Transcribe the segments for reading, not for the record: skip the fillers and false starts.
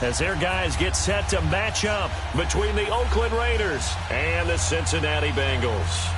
as their guys get set to match up between the Oakland Raiders and the Cincinnati Bengals.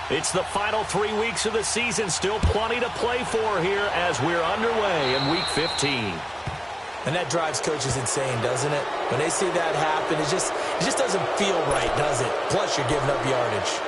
It's the final 3 weeks of the season. Still plenty to play for here as we're underway in Week 15. And that drives coaches insane, doesn't it? When they see that happen, it just doesn't feel right, does it? Plus, you're giving up yardage.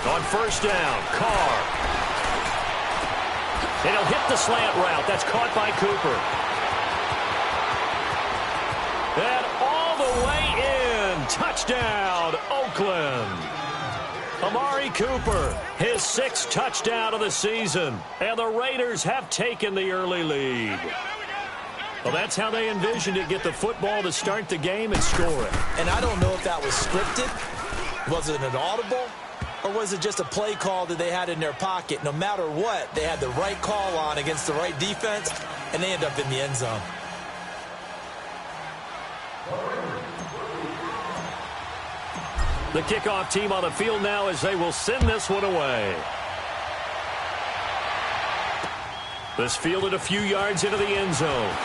On first down, Carr. And he'll hit the slant route. That's caught by Cooper. And all the way in. Touchdown, Oakland. Amari Cooper, his 6th touchdown of the season. And the Raiders have taken the early lead. Well, that's how they envisioned it. Get the football to start the game and score it. And I don't know if that was scripted. Was it an audible? Or was it just a play call that they had in their pocket? No matter what, they had the right call on against the right defense, and they end up in the end zone. The kickoff team on the field now as they will send this one away. This fielded a few yards into the end zone.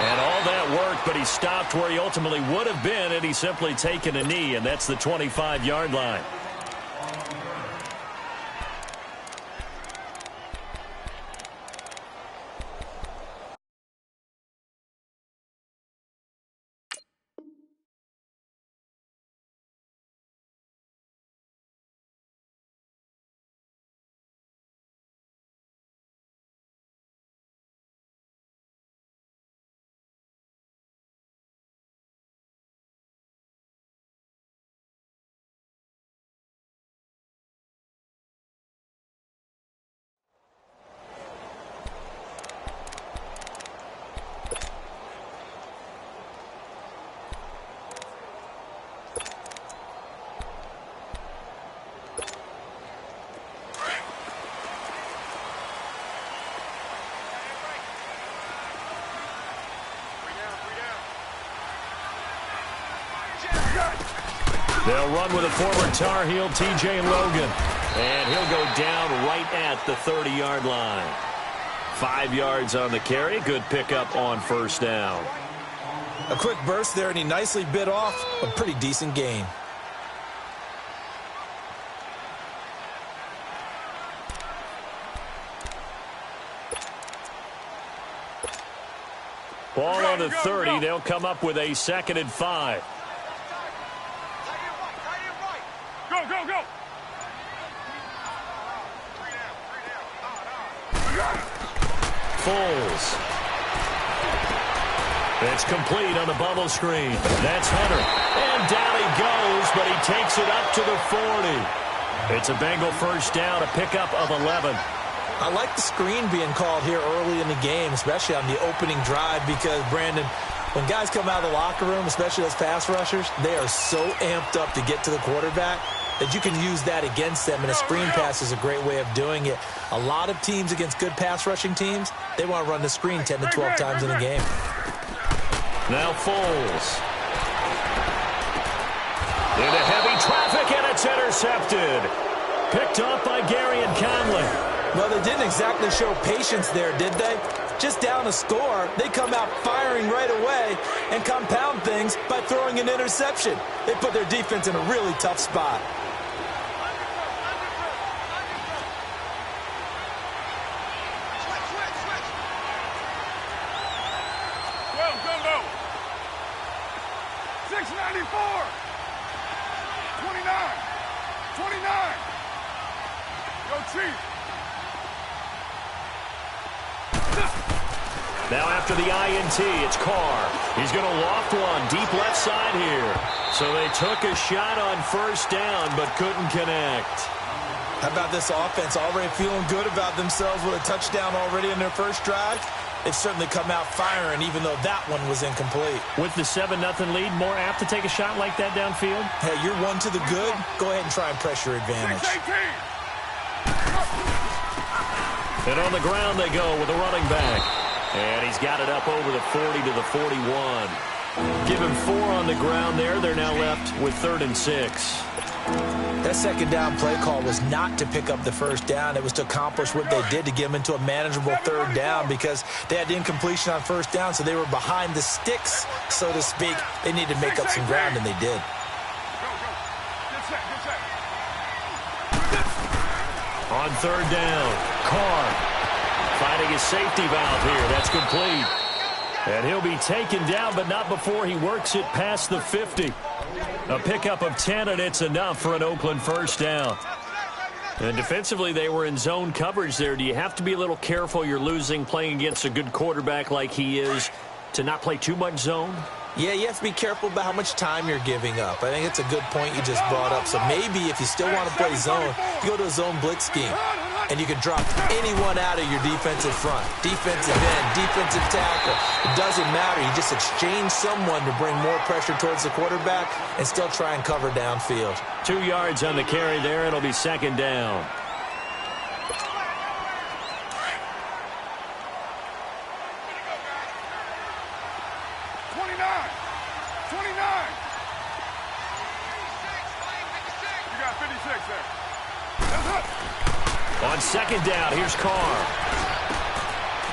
And all that work, but he stopped where he ultimately would have been had he simply taken a knee, and that's the 25-yard line. They'll run with a former Tar Heel, TJ Logan. And he'll go down right at the 30-yard line. 5 yards on the carry. Good pickup on first down. A quick burst there, and he nicely bit off a pretty decent gain. Ball on the 30. They'll come up with a 2nd and 5. Go! Foles. It's complete on the bubble screen. That's Hunter. And down he goes, but he takes it up to the 40. It's a Bengal first down, a pickup of 11. I like the screen being called here early in the game, especially on the opening drive, because, Brandon, when guys come out of the locker room, especially those pass rushers, they are so amped up to get to the quarterback that you can use that against them, and a screen pass is a great way of doing it. A lot of teams against good pass rushing teams, they want to run the screen 10 to 12 times in a game. Now Foles. Into heavy traffic, and it's intercepted. Picked up by Gary and Conley. Well, they didn't exactly show patience there, did they? Just down a score, they come out firing right away and compound things by throwing an interception. They put their defense in a really tough spot. It's 94. 29. 29. Yo, Chief. Now after the INT, it's Carr. He's going to loft one deep left side here. So they took a shot on first down but couldn't connect. How about this offense already feeling good about themselves with a touchdown already in their first drive? They've certainly come out firing even though that one was incomplete. With the 7-0 lead, more apt to take a shot like that downfield? Hey, you're one to the good. Go ahead and try and press your advantage. 6-18. And on the ground they go with a running back. And he's got it up over the 40 to the 41. Give him 4 on the ground there. They're now left with 3rd and 6. That second down play call was not to pick up the first down. It was to accomplish what they did to get them into a manageable 3rd down because they had incompletion on first down, so they were behind the sticks, so to speak. They needed to make up some ground, and they did. On 3rd down, Carr finding his safety valve here. That's complete. And he'll be taken down, but not before he works it past the 50. A pickup of 10, and it's enough for an Oakland first down. And defensively, they were in zone coverage there. Do you have to be a little careful? You're losing, playing against a good quarterback like he is, to not play too much zone? Yeah, you have to be careful about how much time you're giving up. I think it's a good point you just brought up. So maybe if you still want to play zone, you go to a zone blitz scheme. And you can drop anyone out of your defensive front. Defensive end, defensive tackle. It doesn't matter. You just exchange someone to bring more pressure towards the quarterback and still try and cover downfield. 2 yards on the carry there. It'll be 2nd down. On 2nd down, here's Carr.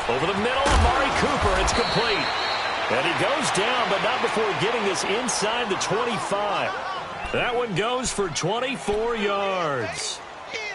Over the middle, Amari Cooper, it's complete. And he goes down, but not before getting this inside the 25. That one goes for 24 yards.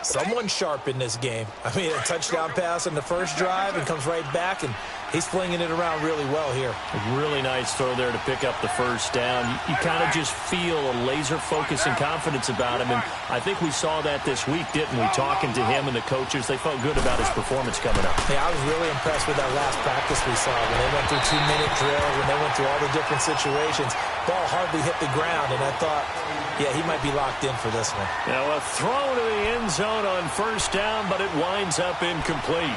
Someone sharp in this game. I mean, a touchdown pass in the first drive and comes right back, and he's flinging it around really well here. A really nice throw there to pick up the first down. You kind of just feel a laser focus and confidence about him, and I think we saw that this week, didn't we? Talking to him and the coaches, they felt good about his performance coming up. Yeah, I was really impressed with that last practice we saw when they went through 2-minute drills, when they went through all the different situations. Ball hardly hit the ground, and I thought, yeah, he might be locked in for this one. Now a throw to the end zone on first down, but it winds up incomplete.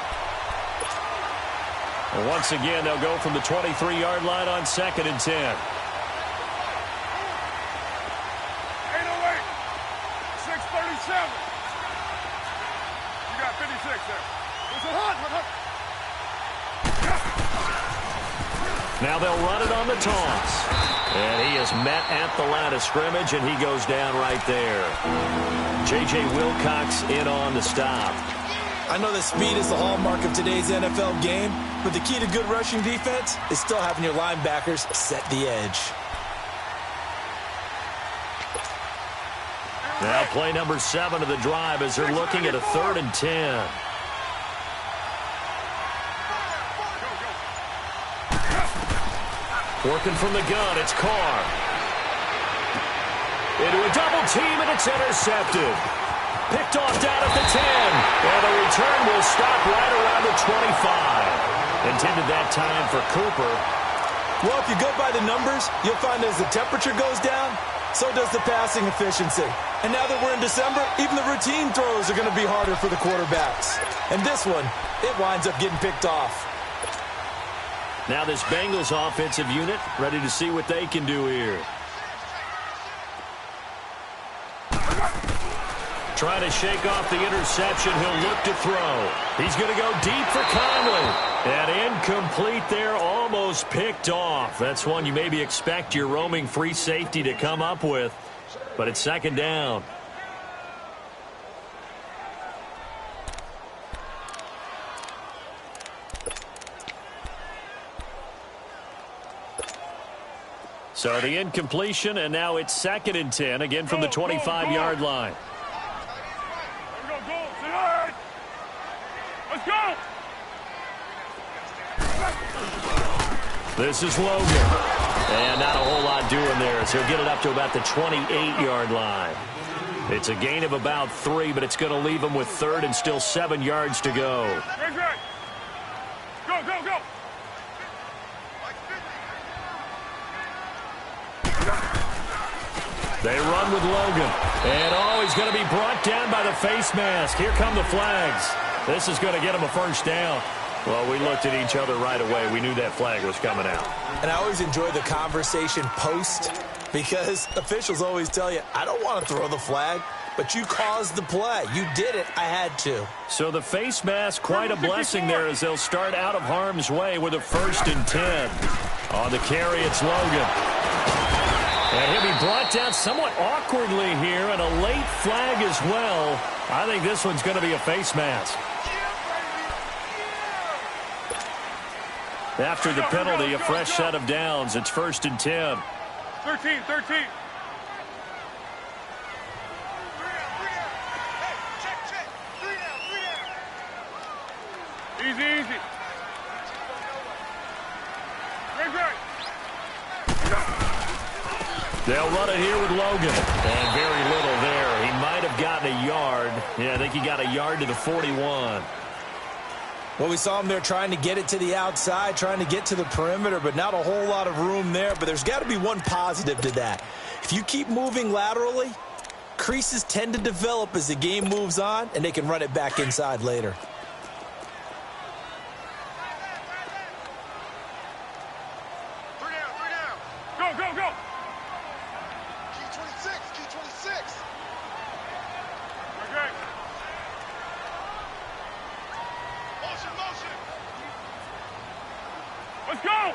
And once again, they'll go from the 23-yard line on 2nd and 10. 808. 637. You got 56 there. It's a hot. Now they'll run it on the toss. And he is met at the line of scrimmage, and he goes down right there. J.J. Wilcox in on the stop. I know that speed is the hallmark of today's NFL game, but the key to good rushing defense is still having your linebackers set the edge. Now play number 7 of the drive as they're looking at a 3rd and 10. Working from the gun, it's Carr. Into a double team, and it's intercepted. Picked off down at the 10. And the return will stop right around the 25. Intended that time for Cooper. Well, if you go by the numbers, you'll find as the temperature goes down, so does the passing efficiency. And now that we're in December, even the routine throws are going to be harder for the quarterbacks. And this one, it winds up getting picked off. Now this Bengals offensive unit ready to see what they can do here. Trying to shake off the interception. He'll look to throw. He's going to go deep for Conley. And incomplete there, almost picked off. That's one you maybe expect your roaming free safety to come up with. But it's 2nd down. So the incompletion, and now it's 2nd and 10, again from the 25-yard line. Let's go! This is Logan. And not a whole lot doing there as he'll get it up to about the 28-yard line. It's a gain of about 3, but it's going to leave him with 3rd and still 7 yards to go. Go, go, go. They run with Logan. And, he's going to be brought down by the face mask. Here come the flags. This is going to get him a first down. Well, we looked at each other right away. We knew that flag was coming out. And I always enjoy the conversation post because officials always tell you, I don't want to throw the flag, but you caused the play. You did it. I had to. So the face mask, quite a blessing there as they'll start out of harm's way with a 1st and 10. On the carry, it's Logan. And he'll be brought down somewhat awkwardly here, and a late flag as well. I think this one's going to be a face mask. After the penalty, a fresh set of downs. It's 1st and 10. 13. Easy. Great. They'll run it here with Logan. And very little there. He might have gotten a yard. Yeah, I think he got a yard to the 41. Well, we saw him there trying to get it to the outside, trying to get to the perimeter, but not a whole lot of room there. But there's got to be one positive to that. If you keep moving laterally, creases tend to develop as the game moves on, and they can run it back inside later. Go. Key 26. Okay. Motion. Let's go.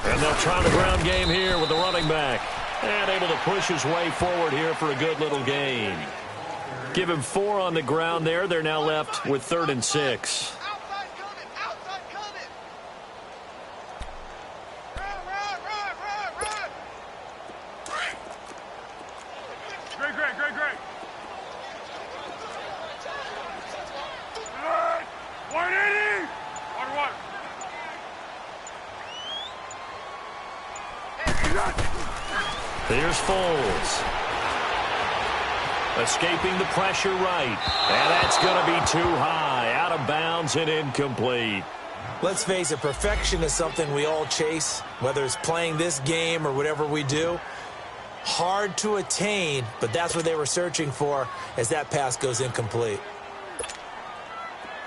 And they'll try the ground game here with the running back. And able to push his way forward here for a good little gain. Give him 4 on the ground there. They're now left with 3rd and 6. Outside coming. Run. Great. 180. Water. Here's Foles. Escaping the pressure right. And that's going to be too high. Out of bounds and incomplete. Let's face it, perfection is something we all chase, whether it's playing this game or whatever we do. Hard to attain, but that's what they were searching for as that pass goes incomplete.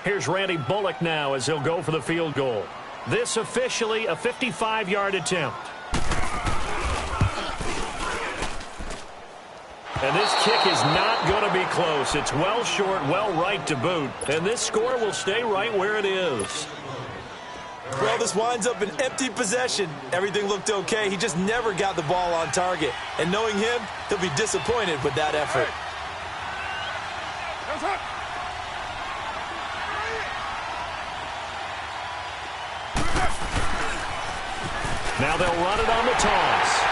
Here's Randy Bullock now as he'll go for the field goal. This officially a 55-yard attempt. And this kick is not going to be close. It's well short, well right to boot. And this score will stay right where it is. Well, this winds up an empty possession. Everything looked okay. He just never got the ball on target. And knowing him, he'll be disappointed with that effort. Now they'll run it on the toss.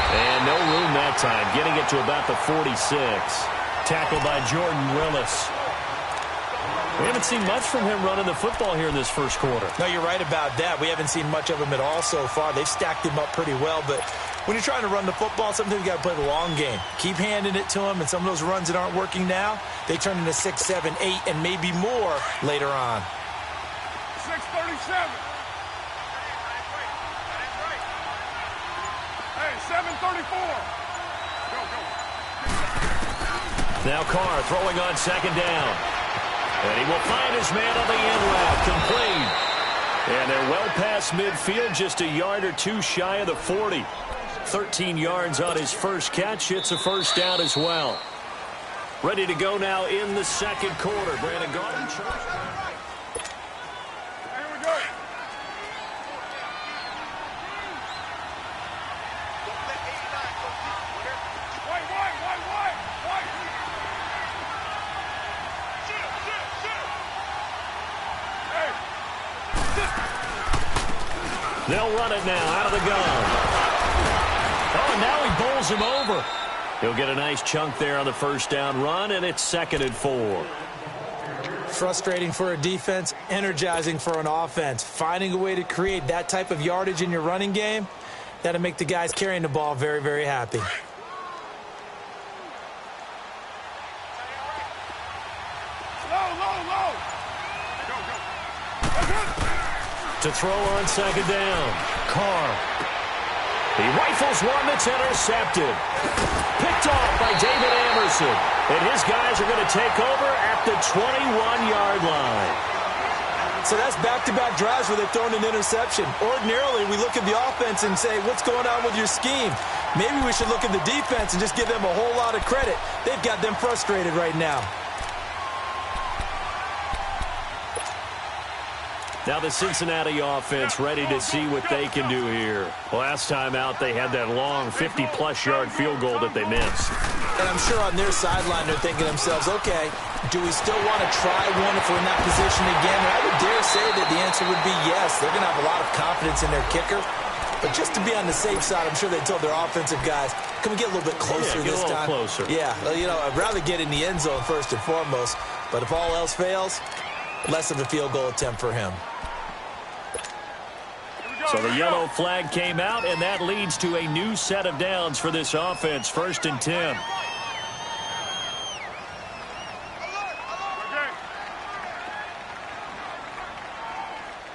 And no room that time, getting it to about the 46. Tackled by Jordan Willis. We haven't seen much from him running the football here in this first quarter. No, you're right about that. We haven't seen much of him at all so far. They've stacked him up pretty well, but when you're trying to run the football, sometimes you got to play the long game. Keep handing it to him, and some of those runs that aren't working now, they turn into 6, 7, 8, and maybe more later on. 6:37. Hey, 7:34. Go. Now Carr throwing on 2nd down. And he will find his man on the end route, complete. And they're well past midfield, just a yard or 2 shy of the 40. 13 yards on his first catch. It's a first down as well. Ready to go now in the second quarter. Brandon Garden. Here we go. They'll run it now out of the gun. Oh, and now he bowls him over. He'll get a nice chunk there on the first down run, and it's 2nd and 4. Frustrating for a defense, energizing for an offense. Finding a way to create that type of yardage in your running game, that'll make the guys carrying the ball very, very happy. Low. To throw on second down. Carr. He rifles one that's intercepted. Picked off by David Anderson. And his guys are going to take over at the 21-yard line. So that's back-to-back drives where they've thrown an interception. Ordinarily, we look at the offense and say, what's going on with your scheme? Maybe we should look at the defense and just give them a whole lot of credit. They've got them frustrated right now. Now the Cincinnati offense ready to see what they can do here. Last time out, they had that long 50-plus yard field goal that they missed. And I'm sure on their sideline they're thinking to themselves, okay, do we still want to try one if we're in that position again? And I would dare say that the answer would be yes. They're going to have a lot of confidence in their kicker. But just to be on the safe side, I'm sure they told their offensive guys, can we get a little bit closer this time? Closer. Yeah, well, you know, I'd rather get in the end zone first and foremost. But if all else fails, less of a field goal attempt for him. So the yellow flag came out, and that leads to a new set of downs for this offense. 1st and 10.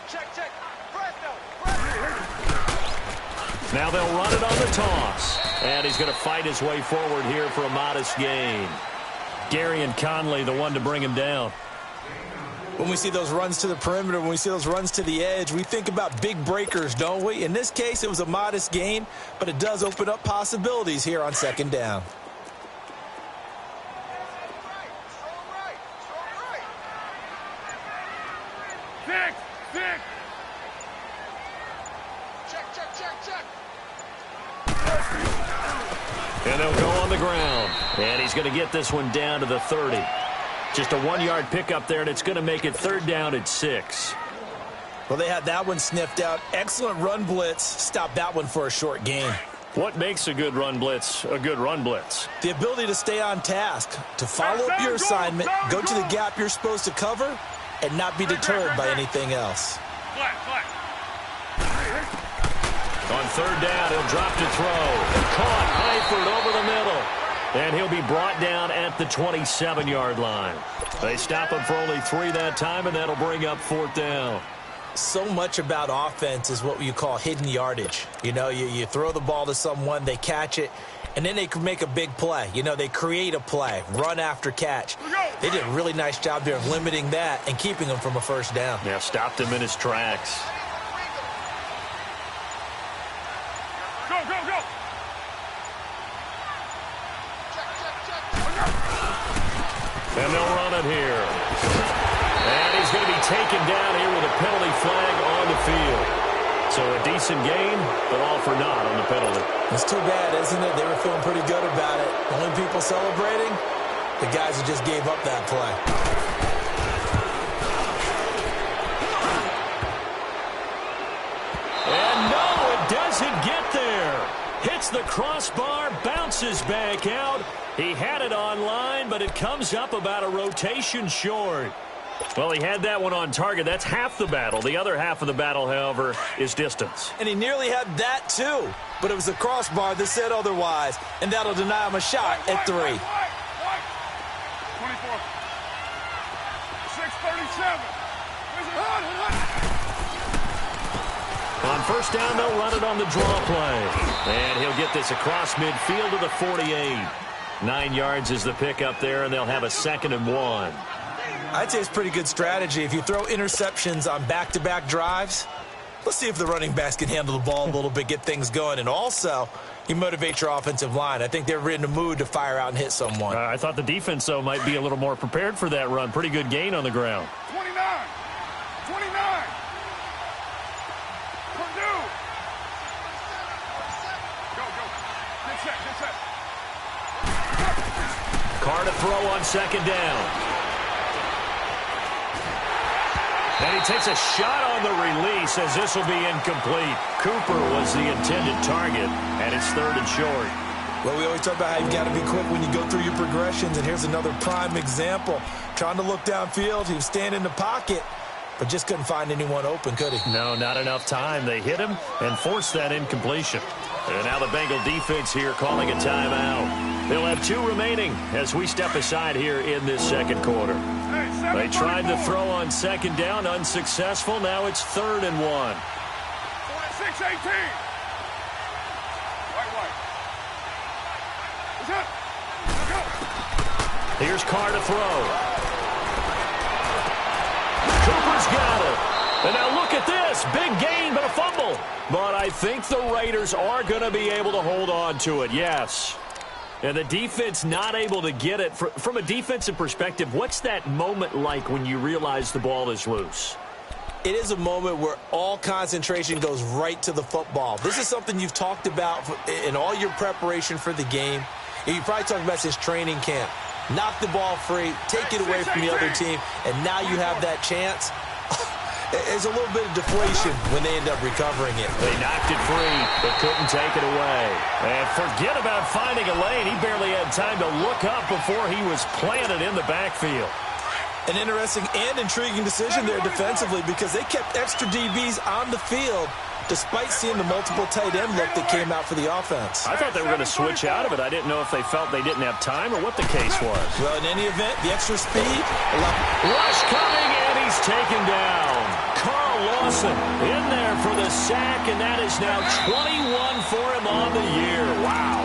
Check. Presto. Now they'll run it on the toss. And he's going to fight his way forward here for a modest gain. Gary and Conley, the one to bring him down. When we see those runs to the perimeter, when we see those runs to the edge, we think about big breakers, don't we? In this case, it was a modest gain, but it does open up possibilities here on second down. Six. Check. And they'll go on the ground. And he's going to get this one down to the 30. Just a 1-yard pickup there, and it's going to make it 3rd down at 6. Well, they had that one sniffed out. Excellent run blitz. Stopped that one for a short gain. What makes a good run blitz a good run blitz? The ability to stay on task, to follow up your assignment, go to the gap you're supposed to cover, and not be deterred by anything else. Flat. On 3rd down, he'll drop to throw. Caught, Eifert over the middle. And he'll be brought down at the 27-yard line. They stop him for only 3 that time, and that'll bring up 4th down. So much about offense is what you call hidden yardage. You know, you throw the ball to someone, they catch it, and then they can make a big play. You know, they create a play, run after catch. They did a really nice job there of limiting that and keeping him from a 1st down. Yeah, stopped him in his tracks. Go. And they'll run it here. And he's going to be taken down here with a penalty flag on the field. So a decent gain, but all for naught on the penalty. It's too bad, isn't it? They were feeling pretty good about it. The only people celebrating, the guys who just gave up that play. And no, it doesn't get there. Hits the crossbar, bounces back out. He had it on line, but it comes up about a rotation short. Well, he had that one on target. That's half the battle. The other half of the battle, however, is distance. And he nearly had that, too. But it was the crossbar that said otherwise. And that'll deny him a shot at 3. 24. 6:37. On 1st down, they'll run it on the draw play. And he'll get this across midfield to the 48. 9 yards is the pickup there, and they'll have a 2nd and 1. I'd say it's pretty good strategy. If you throw interceptions on back-to-back drives, let's see if the running backs can handle the ball a little bit, get things going. And also, you motivate your offensive line. I think they're in the mood to fire out and hit someone. I thought the defense, though, might be a little more prepared for that run. Pretty good gain on the ground. 29. Purdue. Go. Get set. Carr to throw on 2nd down. And he takes a shot on the release as this will be incomplete. Cooper was the intended target, and it's 3rd and short. Well, we always talk about how you've got to be quick when you go through your progressions, and here's another prime example. trying to look downfield. He was standing in the pocket, but just couldn't find anyone open, could he? No, not enough time. They hit him and forced that incompletion. And now the Bengal defense here calling a timeout. They'll have 2 remaining as we step aside here in this second quarter. They tried to throw on second down, unsuccessful. Now it's 3rd and 1. 46-18. White. What's up? Go. Here's Carr to throw. Cooper's got it. And now look at this. Big gain, but a fumble. But I think the Raiders are going to be able to hold on to it, yes. And the defense not able to get it. From a defensive perspective, what's that moment like when you realize the ball is loose? It is a moment where all concentration goes right to the football. This is something you've talked about in all your preparation for the game. And you probably talked about since training camp. Knock the ball free, take it away from the other team, and now you have that chance. There's a little bit of deflation when they end up recovering it. They knocked it free, but couldn't take it away. And forget about finding a lane. He barely had time to look up before he was planted in the backfield. An interesting and intriguing decision there defensively because they kept extra DBs on the field despite seeing the multiple tight end look that came out for the offense. I thought they were going to switch out of it. I didn't know if they felt they didn't have time or what the case was. Well, in any event, the extra speed. Rush coming, and he's taken down. Carl Lawson in there for the sack, and that is now 21 for him on the year. Wow.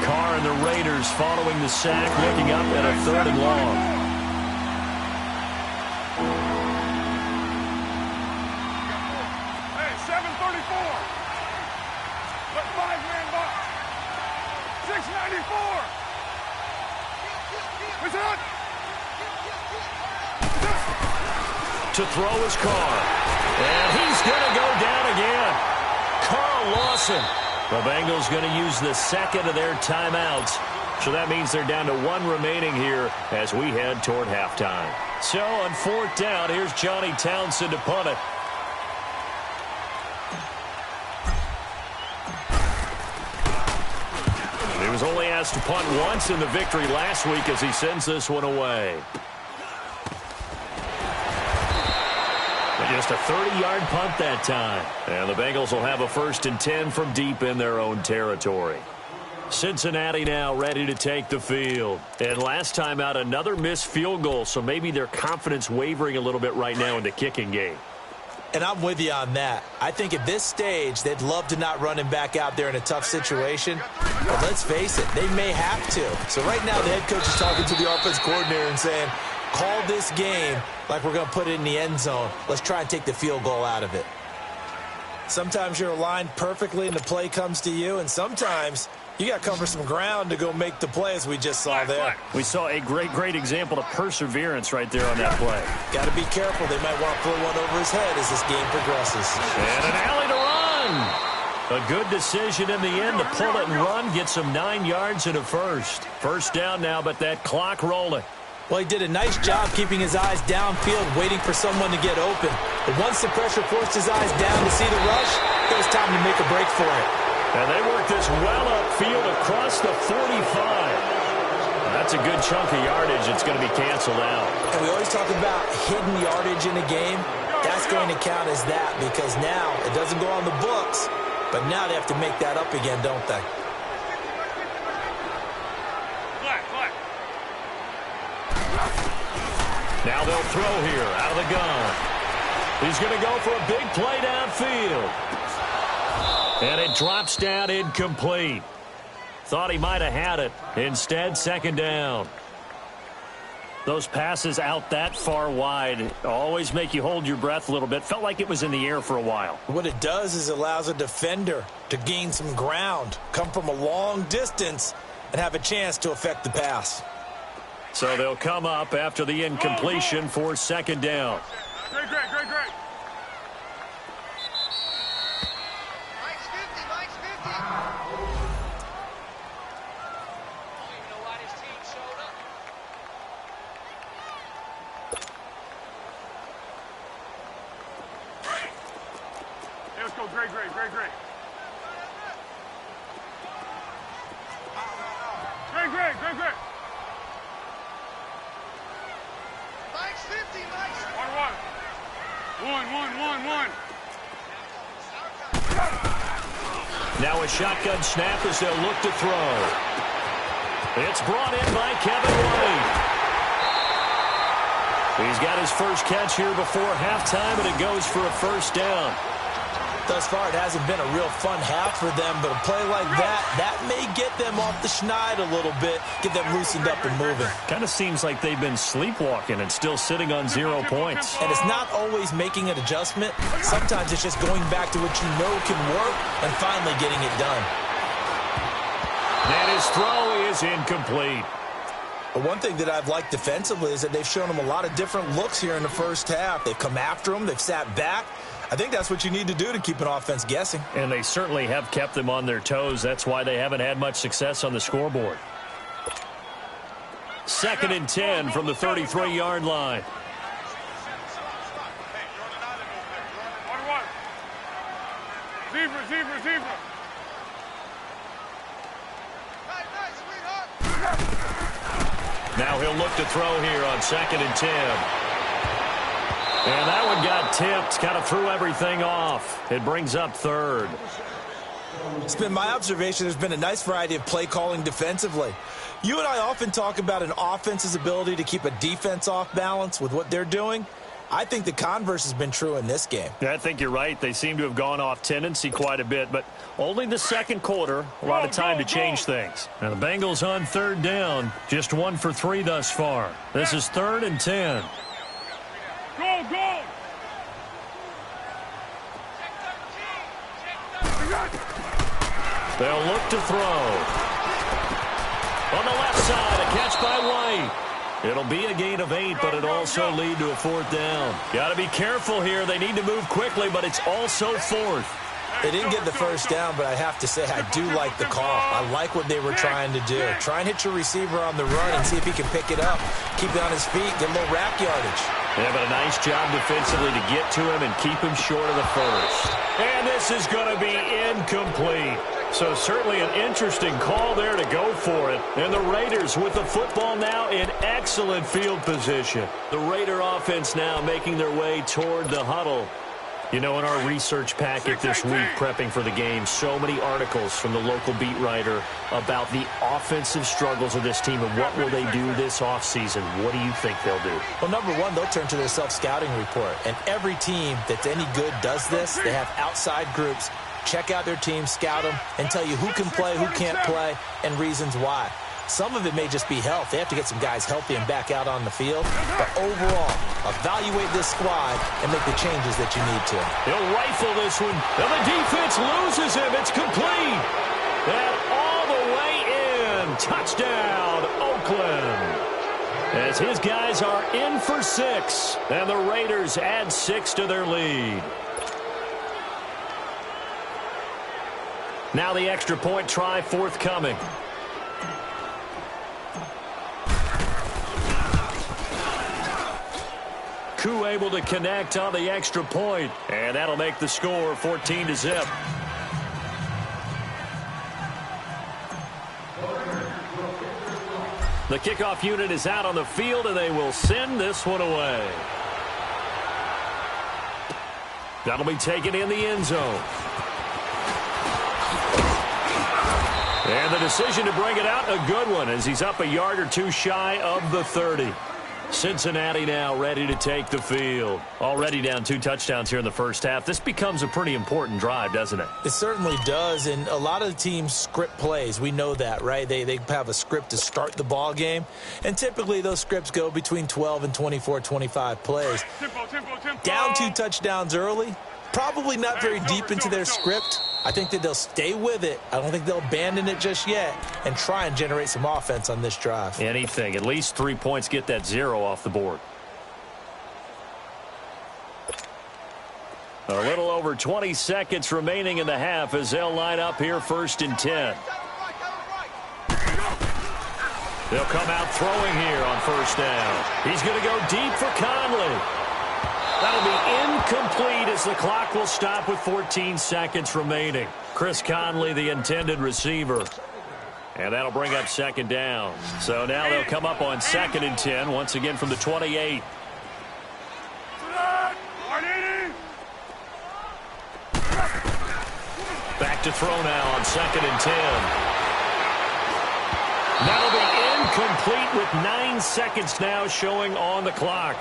Carr and the Raiders following the sack, looking up at a 3rd and long. To throw his Carr. And he's going to go down again. Carl Lawson. The Bengals going to use the second of their timeouts. So that means they're down to 1 remaining here as we head toward halftime. So on 4th down, here's Johnny Townsend to punt it. He was only asked to punt once in the victory last week as he sends this one away. Just a 30-yard punt that time. And the Bengals will have a 1st and 10 from deep in their own territory. Cincinnati now ready to take the field. And last time out, another missed field goal, so maybe their confidence wavering a little bit right now in the kicking game. And I'm with you on that. I think at this stage, they'd love to not run him back out there in a tough situation. But let's face it, they may have to. So right now, the head coach is talking to the offense coordinator and saying, call this game like we're going to put it in the end zone. Let's try and take the field goal out of it. Sometimes you're aligned perfectly and the play comes to you, and sometimes you got to cover some ground to go make the play, as we just saw there. We saw a great example of perseverance right there on that play. Got to be careful. They might want to throw one over his head as this game progresses. And an alley to run. A good decision in the end to pull it and run, get some 9 yards and a 1st. 1st down now, but that clock rolling. Well, he did a nice job keeping his eyes downfield, waiting for someone to get open. But once the pressure forced his eyes down to see the rush, it was time to make a break for it. And they work this well upfield across the 45. That's a good chunk of yardage. It's going to be canceled out. And we always talk about hidden yardage in a game. That's going to count as that because now it doesn't go on the books, but now they have to make that up again, don't they? Now they'll throw here out of the gun. He's going to go for a big play downfield. And it drops down incomplete. Thought he might have had it. Instead, 2nd down. Those passes out that far wide always make you hold your breath a little bit. Felt like it was in the air for a while. What it does is it allows a defender to gain some ground, come from a long distance, and have a chance to affect the pass. So they'll come up after the incompletion for 2nd down. Great. Mike's 50. Hey, let's go. Great. Great. One. Now a shotgun snap as they'll look to throw. It's brought in by Kevin White. He's got his first catch here before halftime, and it goes for a first down. Thus far, it hasn't been a real fun half for them, but a play like that may get them off the schneid a little bit, get them loosened up and moving. Kind of seems like they've been sleepwalking and still sitting on 0 points. And it's not always making an adjustment. Sometimes it's just going back to what you know can work and finally getting it done. And his throw is incomplete. But one thing that I've liked defensively is that they've shown them a lot of different looks here in the first half. They've come after them. They've sat back. I think that's what you need to do to keep an offense guessing. And they certainly have kept them on their toes. That's why they haven't had much success on the scoreboard. 2nd and 10 from the 33-yard line. Zebra. Now he'll look to throw here on 2nd and 10. And that one got tipped, kind of threw everything off. It brings up 3rd. It's been my observation there's been a nice variety of play calling defensively. You and I often talk about an offense's ability to keep a defense off balance with what they're doing. I think the converse has been true in this game. Yeah, I think you're right. They seem to have gone off tendency quite a bit, but only the second quarter, a lot of time to change things. Now the Bengals on 3rd down, just 1 for 3 thus far. This is 3rd and 10. Go! They'll look to throw. On the left side, a catch by White. It'll be a gain of 8, but it'll also lead to a 4th down. Got to be careful here. They need to move quickly, but it's also 4th. They didn't get the first down, but I have to say I do like the call. I like what they were trying to do. Try and hit your receiver on the run and see if he can pick it up. Keep it on his feet, get a little rack yardage. Yeah, but a nice job defensively to get to him and keep him short of the first. And this is going to be incomplete. So certainly an interesting call there to go for it. And the Raiders with the football now in excellent field position. The Raider offense now making their way toward the huddle. You know, in our research packet this week, prepping for the game, so many articles from the local beat writer about the offensive struggles of this team and what will they do this offseason. What do you think they'll do? Well, number one, they'll turn to their self-scouting report. And every team that's any good does this. They have outside groups. Check out their team, scout them, and tell you who can play, who can't play, and reasons why. Some of it may just be health. They have to get some guys healthy and back out on the field. But overall, evaluate this squad and make the changes that you need to. He'll rifle this one. And the defense loses him. It's complete. And all the way in. Touchdown, Oakland. As his guys are in for 6. And the Raiders add 6 to their lead. Now the extra point try forthcoming. Koo able to connect on the extra point, and that'll make the score 14-0. The kickoff unit is out on the field, and they will send this one away. That'll be taken in the end zone. And the decision to bring it out, a good one, as he's up a yard or two shy of the 30. Cincinnati now ready to take the field. Already down 2 touchdowns here in the first half. This becomes a pretty important drive, doesn't it? It certainly does, and a lot of the teams script plays. We know that, right? They have a script to start the ball game, and typically those scripts go between 12 and 24, 25 plays. Tempo. Down 2 touchdowns early, probably not very deep into their script. I think that they'll stay with it. I don't think they'll abandon it just yet and try and generate some offense on this drive. Anything. At least 3 points, get that 0 off the board. A little over 20 seconds remaining in the half as they'll line up here 1st and 10. They'll come out throwing here on 1st down. He's going to go deep for Conley. That'll be incomplete as the clock will stop with 14 seconds remaining. Chris Conley, the intended receiver. And that'll bring up 2nd down. So now they'll come up on 2nd and 10, once again from the 28. Back to throw now on 2nd and 10. That'll be incomplete with 9 seconds now showing on the clock.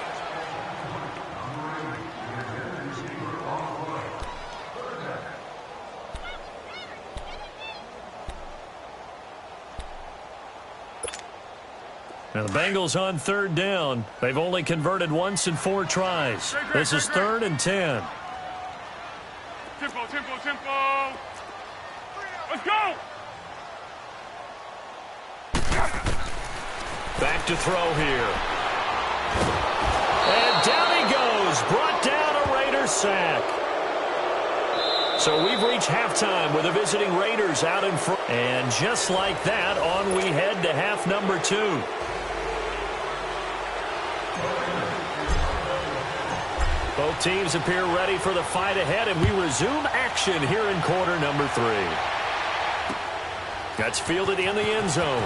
Now the Bengals on 3rd down. They've only converted once in 4 tries. This is 3rd and 10. Tempo, tempo, tempo. Let's go. Back to throw here. And down he goes. Brought down a Raiders sack. So we've reached halftime with the visiting Raiders out in front. And just like that, on we head to half number 2. Both teams appear ready for the fight ahead, and we resume action here in quarter number 3. That's fielded in the end zone.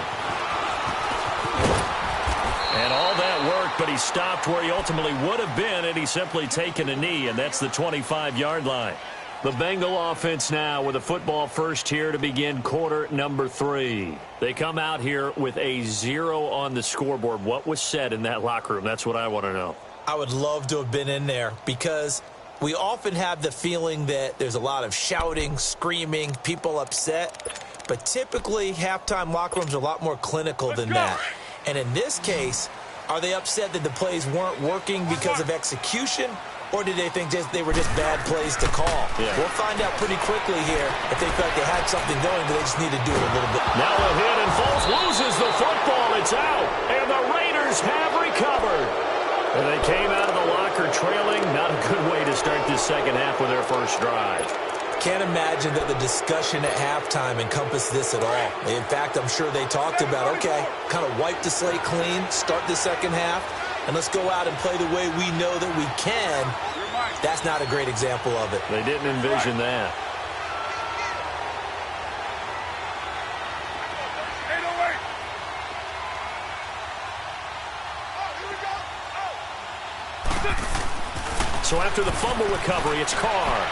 And all that work, but he stopped where he ultimately would have been had he simply taken a knee, and that's the 25-yard line. The Bengal offense now with a football first here to begin quarter number 3. They come out here with a 0 on the scoreboard. What was said in that locker room? That's what I want to know. I would love to have been in there because we often have the feeling that there's a lot of shouting, screaming, people upset. But typically, halftime locker rooms are a lot more clinical than that. And in this case, are they upset that the plays weren't working because of execution? Or did they think they were just bad plays to call? Yeah. We'll find out pretty quickly here if they felt they had something going, but they just need to do it a little bit. Now a hit and Foles loses the football. It's out. And the Raiders have recovered. And they came out of the locker trailing. Not a good way to start this second half with their first drive. Can't imagine that the discussion at halftime encompassed this at all. In fact, I'm sure they talked about, okay, kind of wipe the slate clean, start the second half, and let's go out and play the way we know that we can. That's not a great example of it. They didn't envision that. So after the fumble recovery, it's Carr.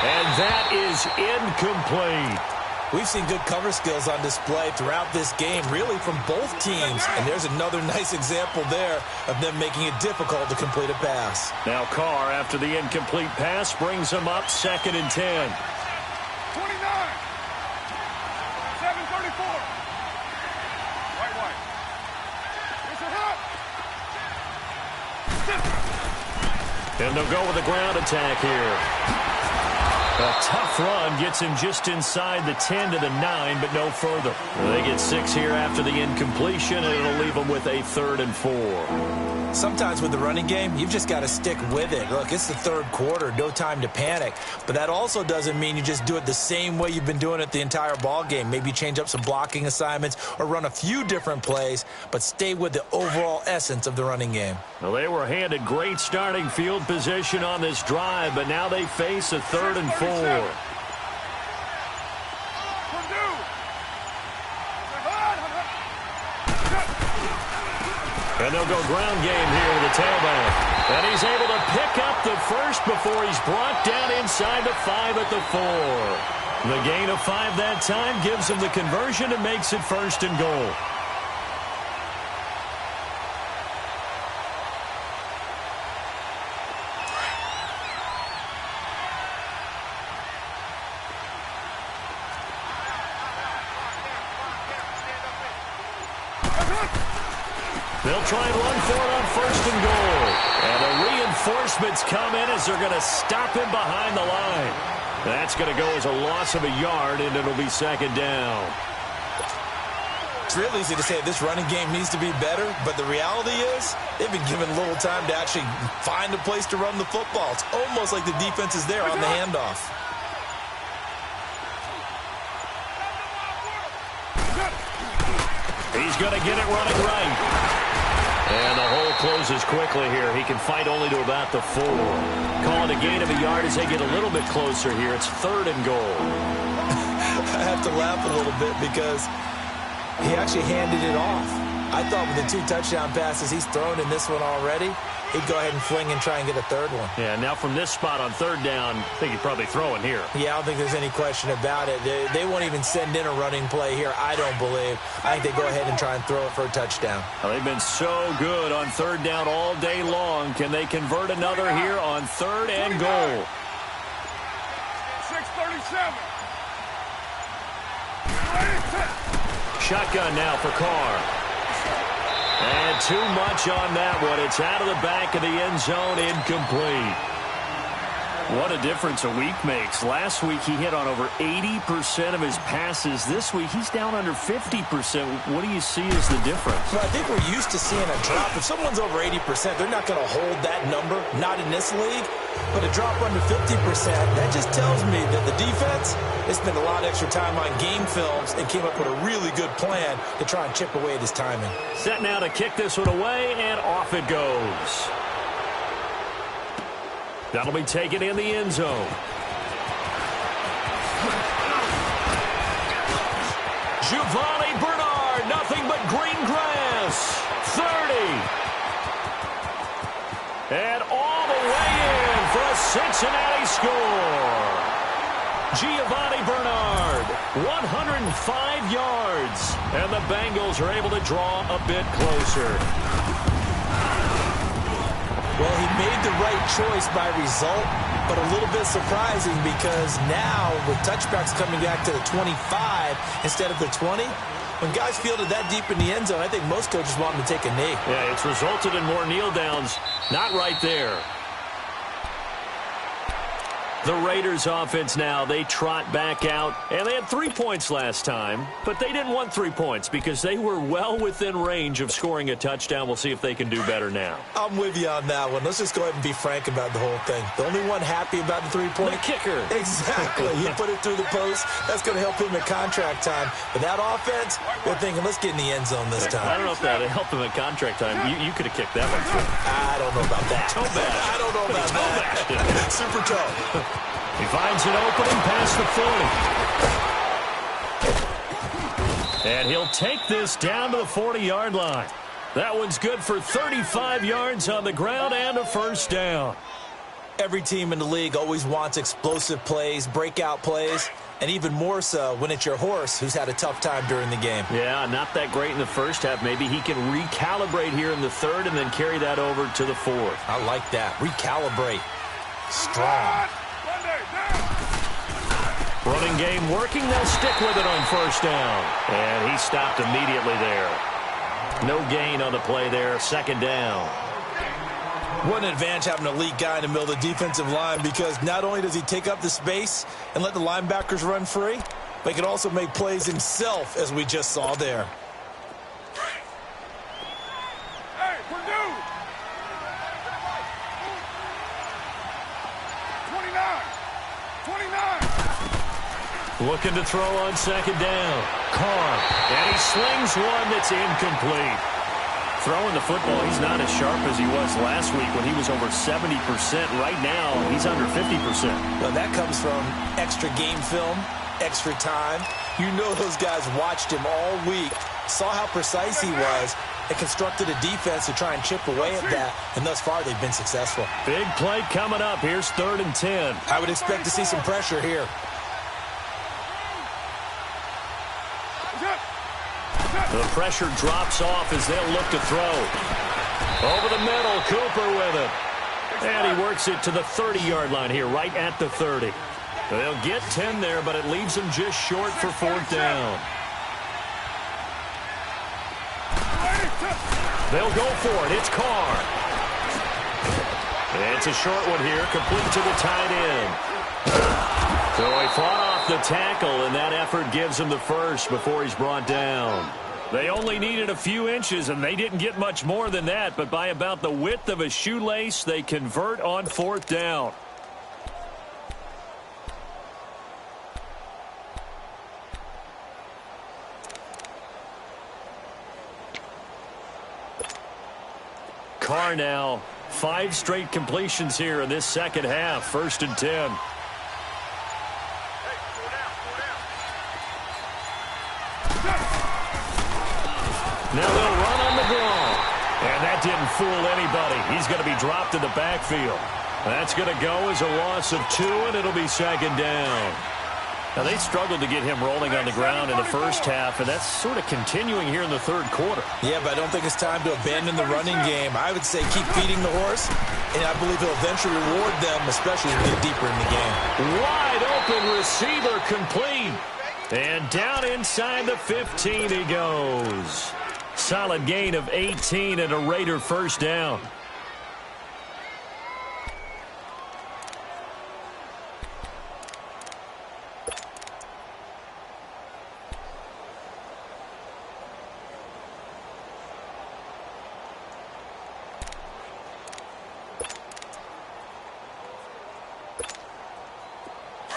And that is incomplete. We've seen good cover skills on display throughout this game, really from both teams. And there's another nice example there of them making it difficult to complete a pass. Now Carr, after the incomplete pass, brings them up 2nd and 10. 29. 7:34. Right. It's a hit. And they'll go with a ground attack here. A tough run gets him just inside the 10 to the 9, but no further. They get 6 here after the incompletion, and it'll leave them with a 3rd and 4. Sometimes with the running game, you've just got to stick with it. Look, it's the third quarter, no time to panic. But that also doesn't mean you just do it the same way you've been doing it the entire ball game. Maybe change up some blocking assignments or run a few different plays, but stay with the overall essence of the running game. Well, they were handed great starting field position on this drive, but now they face a 3rd and 4. And they'll go ground game here with the tailback. And he's able to pick up the first before he's brought down inside the 5 at the 4. The gain of 5 that time gives him the conversion and makes it 1st and goal. They'll try and run for it on 1st and goal. And the reinforcements come in as they're going to stop him behind the line. That's going to go as a loss of a yard, and it'll be 2nd down. It's real easy to say this running game needs to be better, but the reality is they've been given little time to actually find a place to run the football. It's almost like the defense is there on the handoff. He's going to get it running right. And the hole closes quickly here. He can fight only to about the 4. Call it a gain of a yard as they get a little bit closer here. It's 3rd and goal. I have to laugh a little bit because he actually handed it off. I thought with the 2 touchdown passes he's thrown in this one already, he'd go ahead and fling and try and get a third one. Yeah, now from this spot on third down, I think he'd probably throw it here. Yeah, I don't think there's any question about it. They won't even send in a running play here, I don't believe. I think they go ahead and try and throw it for a touchdown. Well, they've been so good on third down all day long. Can they convert another here on third and goal? 6:37. Shotgun now for Carr. And too much on that one. It's out of the back of the end zone, incomplete. What a difference a week makes. Last week he hit on over 80% of his passes. This week he's down under 50%. What do you see as the difference? Well, I think we're used to seeing a drop. If someone's over 80%, they're not going to hold that number, not in this league. But a drop under 50%, that just tells me that the defense has spent a lot of extra time on game films and came up with a really good plan to try and chip away at his timing. Set now to kick this one away, and off it goes. That'll be taken in the end zone. Giovanni Bernard, nothing but green grass. 30. And all the way in for a Cincinnati score. Giovanni Bernard, 105 yards. And the Bengals are able to draw a bit closer. Well, he made the right choice by result, but a little bit surprising because now with touchbacks coming back to the 25 instead of the 20, when guys fielded that deep in the end zone, I think most coaches want them to take a knee. Yeah, it's resulted in more kneel downs. Not right there. The Raiders offense now, they trot back out, and they had 3 points last time, but they didn't want 3 points because they were well within range of scoring a touchdown. We'll see if they can do better now. I'm with you on that one. Let's just go ahead and be frank about the whole thing. The only one happy about the 3-point? The kicker. Exactly. He put it through the post. That's going to help him at contract time. But that offense, they're thinking, let's get in the end zone this time. I don't know if that helped him at contract time. You could have kicked that one through. I don't know about that. Toe bash. I don't know about that. Super toe. He finds an opening past the 40. And he'll take this down to the 40-yard line. That one's good for 35 yards on the ground and a first down. Every team in the league always wants explosive plays, breakout plays, and even more so when it's your horse who's had a tough time during the game. Yeah, not that great in the first half. Maybe he can recalibrate here in the third and then carry that over to the fourth. I like that. Recalibrate. Strong. Running game working. They'll stick with it on first down. And he stopped immediately there. No gain on the play there. Second down. What an advantage having an elite guy in the middle of the defensive line, because not only does he take up the space and let the linebackers run free, but he can also make plays himself, as we just saw there. Hey, Purdue! 29! Looking to throw on second down. Carr. And he slings one that's incomplete. Throwing the football, he's not as sharp as he was last week when he was over 70%. Right now, he's under 50%. Well, that comes from extra game film, extra time. You know those guys watched him all week, saw how precise he was, and constructed a defense to try and chip away at that, and thus far they've been successful. Big play coming up. Here's 3rd and 10. I would expect to see some pressure here. The pressure drops off as they'll look to throw. Over the middle, Cooper with it. And he works it to the 30-yard line here, right at the 30. They'll get 10 there, but it leaves them just short for 4th down. They'll go for it. It's Carr. It's a short one here, complete to the tight end. So he fought off the tackle, and that effort gives him the first before he's brought down. They only needed a few inches, and they didn't get much more than that, but by about the width of a shoelace, they convert on 4th down. Carr now, 5 straight completions here in this second half. 1st and 10. Now they'll run on the draw. And that didn't fool anybody. He's going to be dropped in the backfield. That's going to go as a loss of 2, and it'll be second down. Now, they struggled to get him rolling on the ground in the first half, and that's sort of continuing here in the third quarter. Yeah, but I don't think it's time to abandon the running game. I would say keep feeding the horse, and I believe he'll eventually reward them, especially as we get deeper in the game. Wide open receiver complete. And down inside the 15 he goes. Solid gain of 18 and a Raider first down.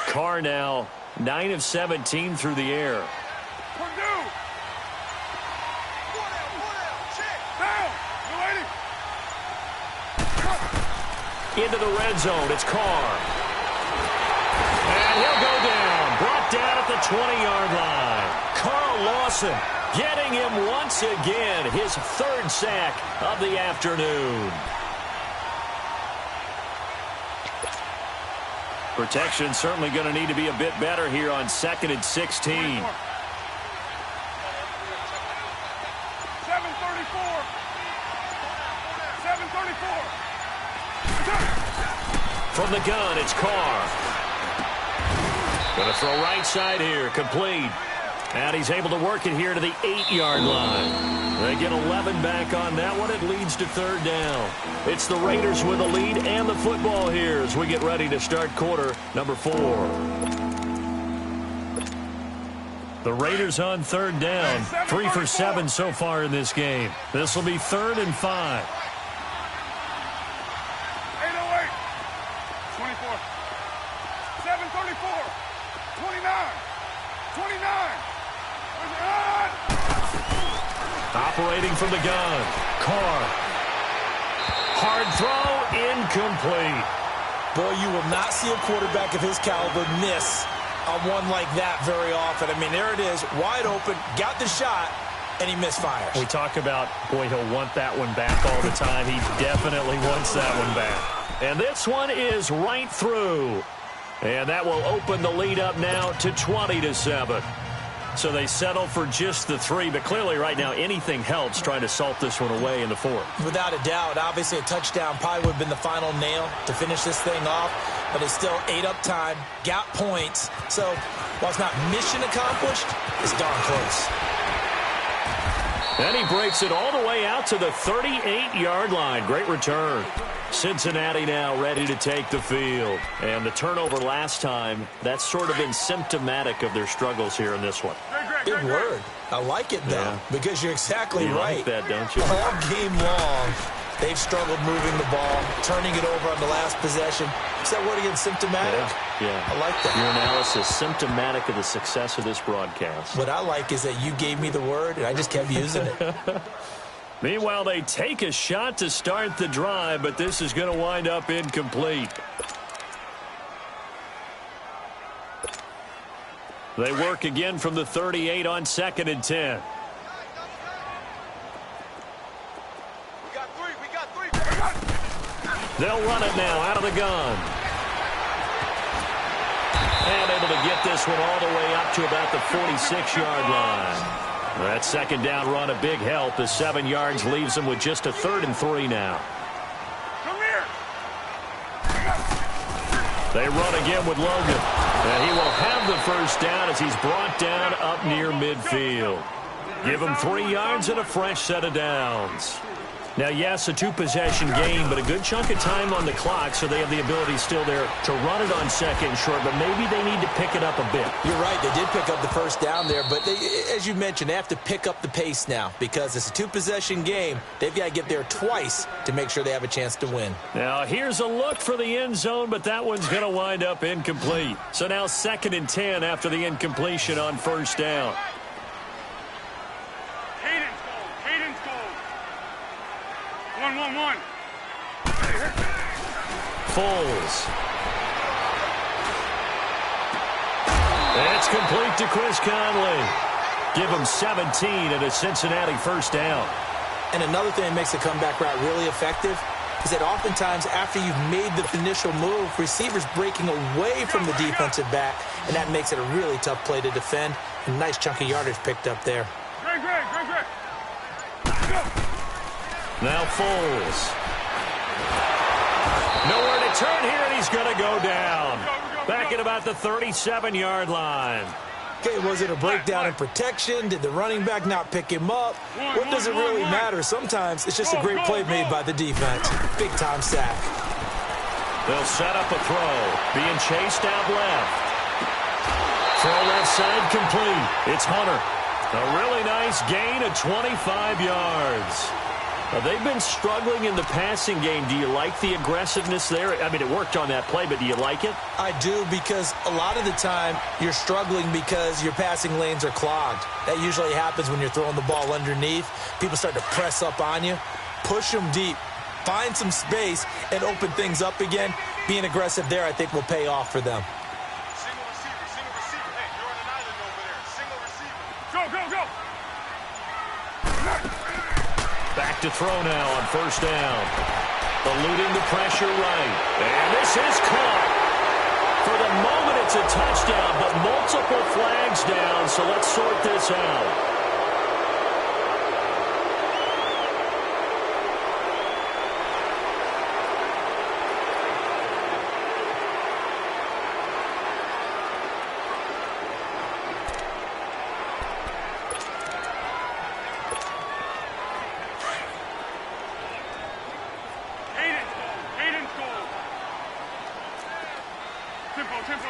Carr now 9 of 17 through the air. Into the red zone, it's Carr. And he'll go down. Brought down at the 20-yard line. Carl Lawson getting him once again. His third sack of the afternoon. Protection certainly going to need to be a bit better here on 2nd and 16. 7:34. From the gun, it's Carr. Going to throw right side here, complete. And he's able to work it here to the 8-yard line. They get 11 back on that one. It leads to third down. It's the Raiders with a lead and the football here as we get ready to start quarter number 4. The Raiders on third down. 3 for 7 so far in this game. This will be 3rd and 5. 8:08. 24. 7:34. 29. 29. Operating from the gun. Carr. Hard throw, incomplete. Boy, you will not see a quarterback of his caliber miss on one like that very often. I mean, there it is, wide open, got the shot, and he misfires. We talk about, boy, he'll want that one back all the time. He definitely wants that one back. And this one is right through. And that will open the lead up now to 20-7. So they settle for just the 3, but clearly right now anything helps trying to salt this one away in the 4th. Without a doubt, obviously a touchdown probably would have been the final nail to finish this thing off, but it's still ate up time, got points. So while it's not mission accomplished, it's darn close. And he breaks it all the way out to the 38-yard line. Great return. Cincinnati now ready to take the field. And the turnover last time, that's sort of been symptomatic of their struggles here in this one. Good word. I like it, though, because you're exactly right. You like that, don't you? All game long, they've struggled moving the ball, turning it over on the last possession. Is that word again, symptomatic? Yeah. I like that. Your analysis, symptomatic of the success of this broadcast. What I like is that you gave me the word, and I just kept using it. Meanwhile, they take a shot to start the drive, but this is going to wind up incomplete. They work again from the 38 on 2nd and 10. They'll run it now out of the gun. And able to get this one all the way up to about the 46-yard line. That second down run a big help as 7 yards leaves them with just a 3rd and 3 now. Come here. They run again with Logan. And he will have the first down as he's brought down up near midfield. Give him 3 yards and a fresh set of downs. Now, yes, a 2-possession game, but a good chunk of time on the clock, so they have the ability still there to run it on 2nd and short, but maybe they need to pick it up a bit. You're right. They did pick up the first down there, but they, as you mentioned, they have to pick up the pace now because it's a 2-possession game. They've got to get there twice to make sure they have a chance to win. Now, here's a look for the end zone, but that one's going to wind up incomplete. So now 2nd and 10 after the incompletion on first down. Cadence goal. 1-1-1. Foles. It's complete to Chris Conley. Give him 17 and a Cincinnati first down. And another thing that makes the comeback route really effective is that oftentimes after you've made the initial move, receivers breaking away from the defensive back, and that makes it a really tough play to defend. A nice chunk of yardage picked up there. Great. Now Foles. Nowhere to turn here, and he's going to go down. Back at about the 37-yard line. Okay, was it a breakdown in protection? Did the running back not pick him up? What does it really matter? Sometimes it's just a great play made by the defense. Big-time sack. They'll set up a throw. Being chased out left. Throw left side complete. It's Hunter. A really nice gain of 25 yards. Now, they've been struggling in the passing game. Do you like the aggressiveness there? I mean, it worked on that play, but do you like it? I do, because a lot of the time you're struggling because your passing lanes are clogged. That usually happens when you're throwing the ball underneath. People start to press up on you. Push them deep. Find some space and open things up again. Being aggressive there, I think, will pay off for them. Single receiver. Hey, you're on an island over there. Single receiver. Go. Back to throw now on first down. Eluding the pressure right. And this is caught. For the moment, it's a touchdown, but multiple flags down, so let's sort this out.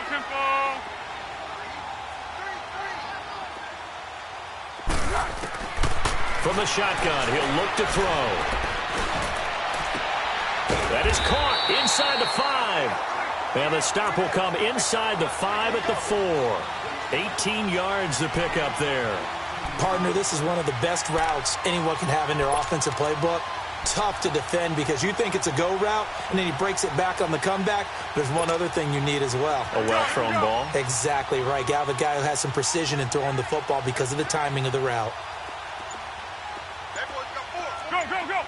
Tempo. From the shotgun, he'll look to throw. That is caught inside the 5. And the stop will come inside the 5 at the 4. 18 yards to pick up there. Partner, this is one of the best routes anyone can have in their offensive playbook. Tough to defend because you think it's a go route, and then he breaks it back on the comeback. There's one other thing you need as well. A well-thrown ball. Exactly right. You have a guy who has some precision in throwing the football because of the timing of the route. Go.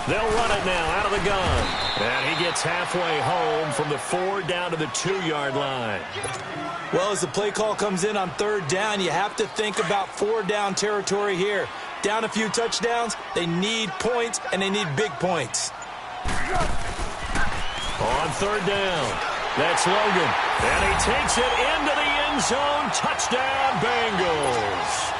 They'll run it now out of the gun. And he gets halfway home from the 4 down to the 2-yard line. Well, as the play call comes in on third down, you have to think about 4-down territory here. Down a few touchdowns, they need points, and they need big points. On third down, that's Logan. And he takes it into the end zone. Touchdown, Bengals.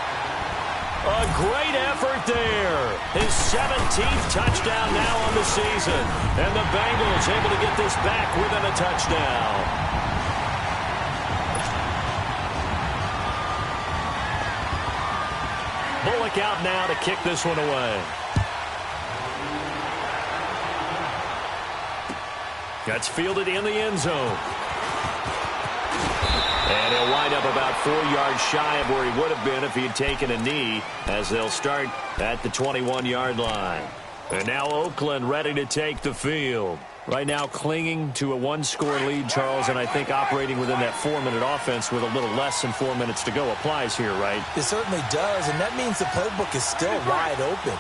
A great effort there. His 17th touchdown now on the season. And the Bengals able to get this back within a touchdown. Bullock out now to kick this one away. That's fielded in the end zone. And he'll wind up about 4 yards shy of where he would have been if he had taken a knee, as they'll start at the 21-yard line. And now Oakland ready to take the field. Right now clinging to a 1-score lead, Charles, and I think operating within that 4-minute offense with a little less than 4 minutes to go applies here, right? It certainly does, and that means the playbook is still wide open.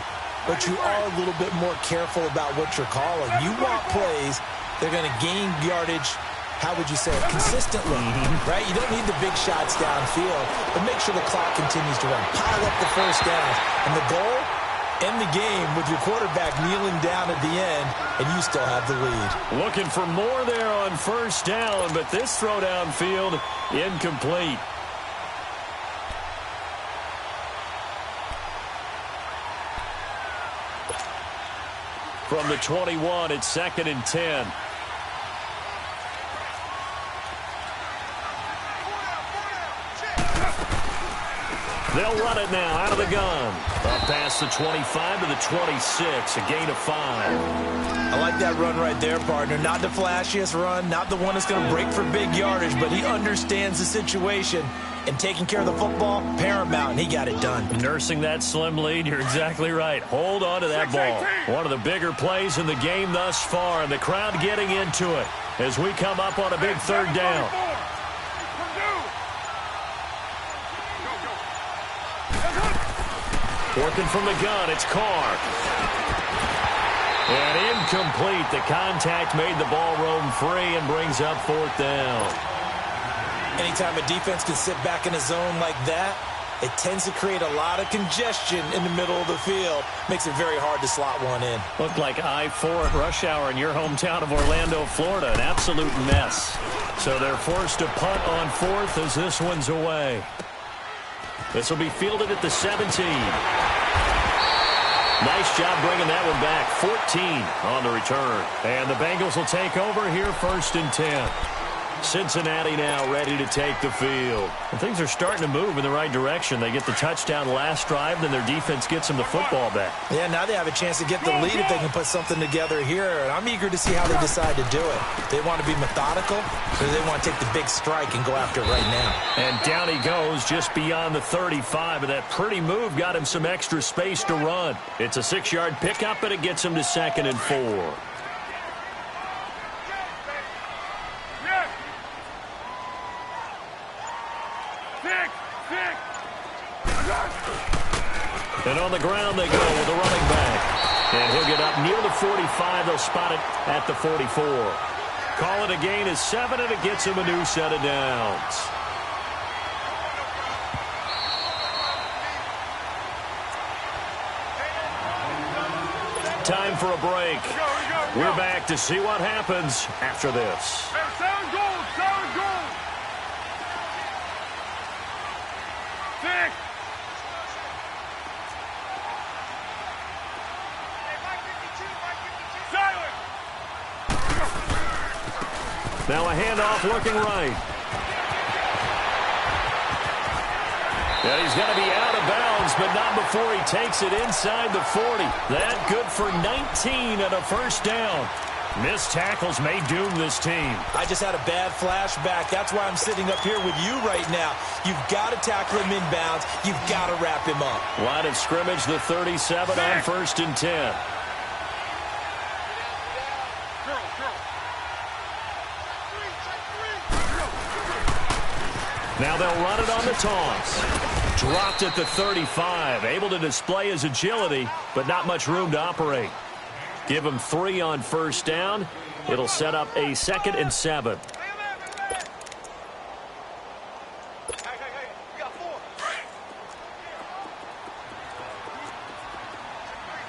But you are a little bit more careful about what you're calling. You want plays that are going to gain yardage, how would you say it, consistently, right? You don't need the big shots downfield, but make sure the clock continues to run. Pile up the first downs. And the goal, end the game with your quarterback kneeling down at the end, and you still have the lead. Looking for more there on first down, but this throw downfield incomplete. From the 21, it's 2nd and 10. They'll run it now out of the gun. Up past the 25 to the 26, a gain of 5. I like that run right there, partner. Not the flashiest run, not the one that's going to break for big yardage, but he understands the situation. And taking care of the football, paramount, and he got it done. Nursing that slim lead, you're exactly right. Hold on to that ball. One of the bigger plays in the game thus far, and the crowd getting into it as we come up on a big third down. Working from the gun, it's Carr. And incomplete. The contact made the ball roam free and brings up 4th down. Anytime a defense can sit back in a zone like that, it tends to create a lot of congestion in the middle of the field. Makes it very hard to slot one in. Looked like I-4 at rush hour in your hometown of Orlando, Florida. An absolute mess. So they're forced to punt on 4th as this one's away. This will be fielded at the 17. Nice job bringing that one back. 14 on the return. And the Bengals will take over here 1st and 10. Cincinnati now ready to take the field. And things are starting to move in the right direction. They get the touchdown last drive, then their defense gets them the football back. Yeah, now they have a chance to get the lead if they can put something together here. And I'm eager to see how they decide to do it. They want to be methodical, or they want to take the big strike and go after it right now. And down he goes just beyond the 35. And that pretty move got him some extra space to run. It's a 6-yard pickup, and it gets him to 2nd and 4. And on the ground they go with the running back. And he'll get up near the 45. They'll spot it at the 44. Call it a gain of 7, and it gets him a new set of downs. Time for a break. We're back to see what happens after this. Sound goal! Sound goal! 6! Now a handoff looking right. And he's going to be out of bounds, but not before he takes it inside the 40. That good for 19 and a 1st down. Missed tackles may doom this team. I just had a bad flashback. That's why I'm sitting up here with you right now. You've got to tackle him inbounds. You've got to wrap him up. Line of scrimmage, the 37 on 1st and 10. Now they'll run it on the toss. Dropped at the 35. Able to display his agility, but not much room to operate. Give him 3 on 1st down. It'll set up a 2nd and 7. Hey, we got 4.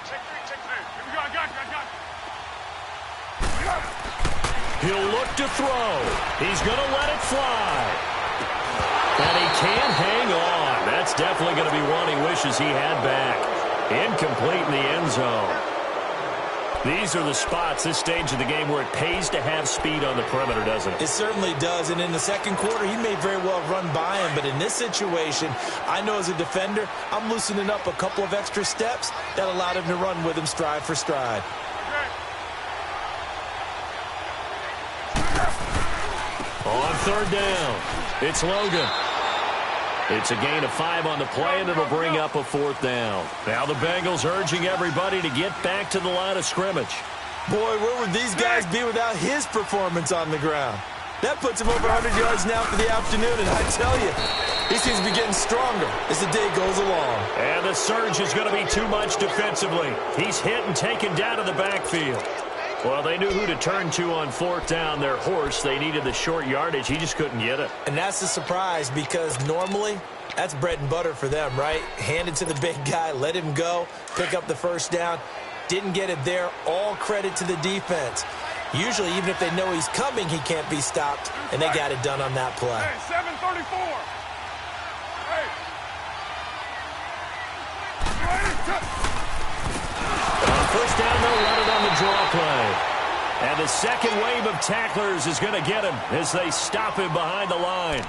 Check 3. Here we go. I got you. He'll look to throw. He's going to let it fly. And he can't hang on. That's definitely going to be one he wishes he had back. Incomplete in the end zone. These are the spots, this stage of the game, where it pays to have speed on the perimeter, doesn't it? It certainly does. And in the second quarter, he may very well run by him. But in this situation, I know as a defender, I'm loosening up a couple of extra steps that allowed him to run with him stride for stride. On 3rd down, it's Logan. It's a gain of 5 on the play, and it'll bring up a 4th down. Now the Bengals urging everybody to get back to the line of scrimmage. Boy, where would these guys be without his performance on the ground? That puts him over 100 yards now for the afternoon, and I tell you, he seems to be getting stronger as the day goes along. And the surge is going to be too much defensively. He's hit and taken down to the backfield. Well, they knew who to turn to on 4th down. Their horse, they needed the short yardage. He just couldn't get it. And that's a surprise because normally that's bread and butter for them, right? Hand it to the big guy, let him go, pick up the 1st down. Didn't get it there. All credit to the defense. Usually, even if they know he's coming, he can't be stopped, and they got it done on that play. Hey, 7:34. Hey. On 1st down, they'll run it on the draw play. And the second wave of tacklers is going to get him as they stop him behind the line.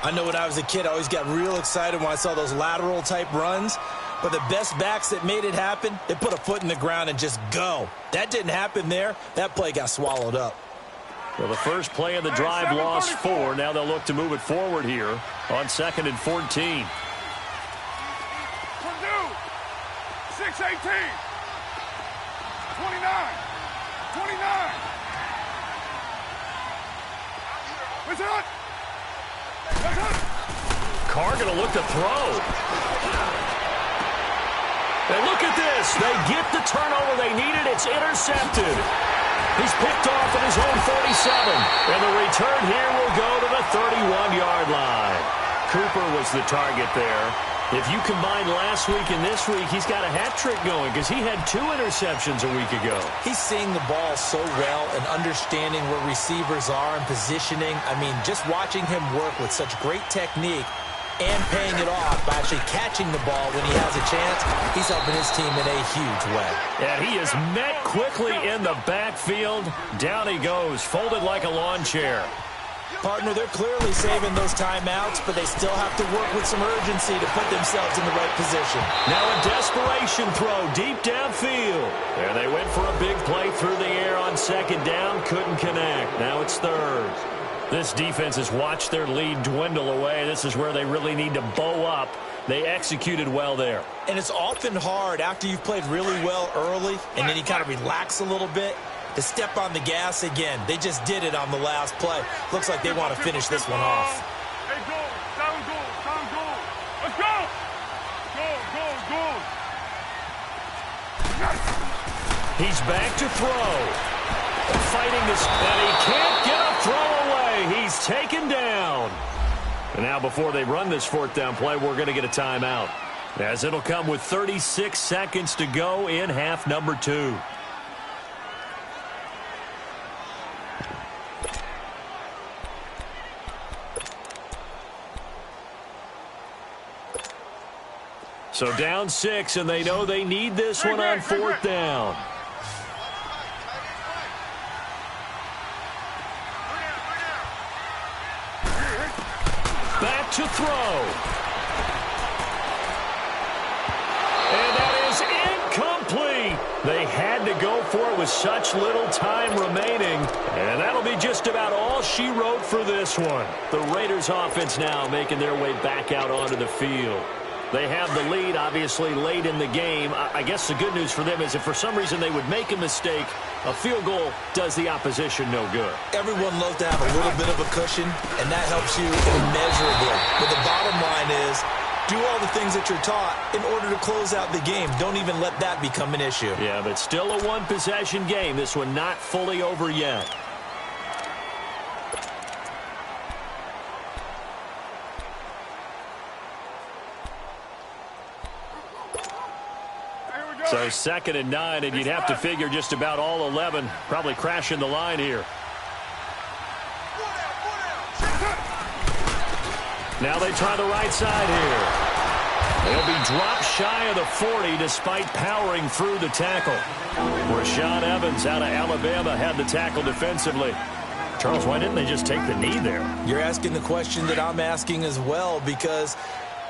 I know when I was a kid, I always got real excited when I saw those lateral-type runs. But the best backs that made it happen, they put a foot in the ground and just go. That didn't happen there. That play got swallowed up. Well, the first play of the drive lost 4. Now they'll look to move it forward here on 2nd and 14. Purdue, 6-18. 29. 29. What's up? Carr going to look to throw. this. They get the turnover they needed. It's intercepted. He's picked off at his own 47. And the return here will go to the 31-yard line. Cooper was the target there. If you combine last week and this week, he's got a hat trick going because he had 2 interceptions a week ago. He's seeing the ball so well and understanding where receivers are and positioning. I mean, just watching him work with such great technique and paying it off by actually catching the ball when he has a chance, he's helping his team in a huge way. And he is met quickly in the backfield. Down he goes, folded like a lawn chair. Partner, they're clearly saving those timeouts, but they still have to work with some urgency to put themselves in the right position. Now a desperation throw deep downfield. There they went for a big play through the air on second down. Couldn't connect. Now it's third. This defense has watched their lead dwindle away. This is where they really need to bow up. They executed well there. And it's often hard after you've played really well early and then you kind of relax a little bit to step on the gas again. They just did it on the last play. Looks like they want to finish this one off. Hey, go. Down goal. Down goal. Let's go. Go. He's back to throw. Fighting this, and he can't get a throw away. He's taken down. And now before they run this 4th down play, we're going to get a timeout, as it'll come with 36 seconds to go in half number 2. So down 6, and they know they need this one on 4th down. Back to throw. And that is incomplete. They had to go for it with such little time remaining. And that'll be just about all she wrote for this one. The Raiders offense now making their way back out onto the field. They have the lead, obviously, late in the game. I guess the good news for them is if for some reason they would make a mistake, a field goal does the opposition no good. Everyone loves to have a little bit of a cushion, and that helps you immeasurably. But the bottom line is, do all the things that you're taught in order to close out the game. Don't even let that become an issue. Yeah, but still a one-possession game. This one not fully over yet. So 2nd and 9, and you'd have to figure just about all 11 probably crashing the line here. Now they try the right side here. They'll be dropped shy of the 40 despite powering through the tackle. Rashaan Evans out of Alabama had the tackle defensively. Charles, why didn't they just take the knee there? You're asking the question that I'm asking as well, because